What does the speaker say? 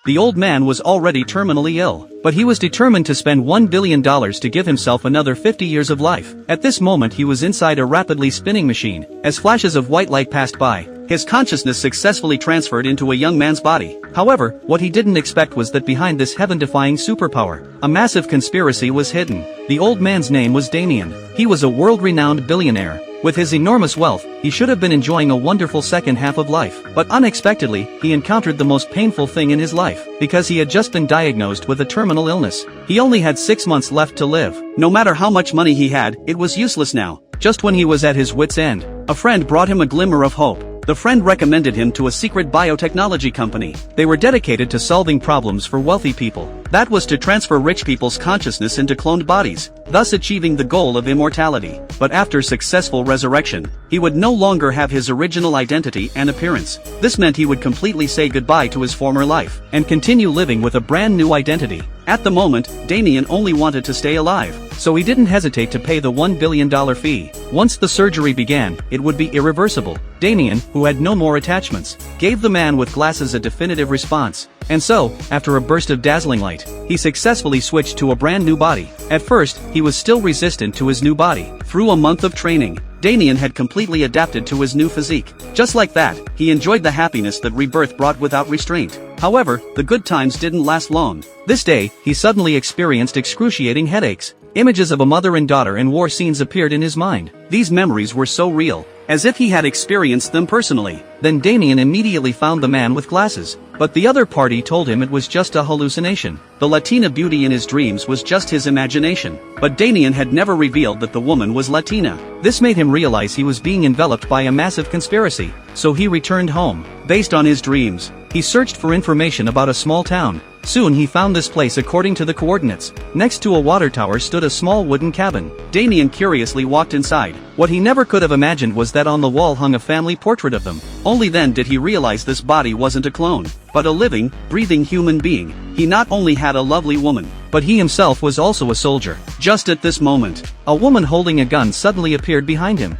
The old man was already terminally ill, but he was determined to spend $1 billion to give himself another 50 years of life. At this moment he was inside a rapidly spinning machine. As flashes of white light passed by, his consciousness successfully transferred into a young man's body. However, what he didn't expect was that behind this heaven-defying superpower, a massive conspiracy was hidden. The old man's name was Damien. He was a world-renowned billionaire. With his enormous wealth, he should have been enjoying a wonderful second half of life. But unexpectedly, he encountered the most painful thing in his life, because he had just been diagnosed with a terminal illness. He only had 6 months left to live. No matter how much money he had, it was useless now. Just when he was at his wit's end, a friend brought him a glimmer of hope. The friend recommended him to a secret biotechnology company. They were dedicated to solving problems for wealthy people. That was to transfer rich people's consciousness into cloned bodies, thus achieving the goal of immortality. But after successful resurrection, he would no longer have his original identity and appearance. This meant he would completely say goodbye to his former life, and continue living with a brand new identity. At the moment, Damien only wanted to stay alive, so he didn't hesitate to pay the $1 billion fee. Once the surgery began, it would be irreversible. Damien, who had no more attachments, gave the man with glasses a definitive response. And so, after a burst of dazzling light, he successfully switched to a brand new body. At first, he was still resistant to his new body. Through a month of training, Damien had completely adapted to his new physique. Just like that, he enjoyed the happiness that rebirth brought without restraint. However, the good times didn't last long. This day, he suddenly experienced excruciating headaches. Images of a mother and daughter and war scenes appeared in his mind. These memories were so real, as if he had experienced them personally. Then Damien immediately found the man with glasses, but the other party told him it was just a hallucination. The Latina beauty in his dreams was just his imagination, but Damien had never revealed that the woman was Latina. This made him realize he was being enveloped by a massive conspiracy, so he returned home. Based on his dreams, he searched for information about a small town. Soon he found this place according to the coordinates. Next to a water tower stood a small wooden cabin. Damien curiously walked inside. What he never could have imagined was that on the wall hung a family portrait of them. Only then did he realize this body wasn't a clone, but a living, breathing human being. He not only had a lovely woman, but he himself was also a soldier. Just at this moment, a woman holding a gun suddenly appeared behind him.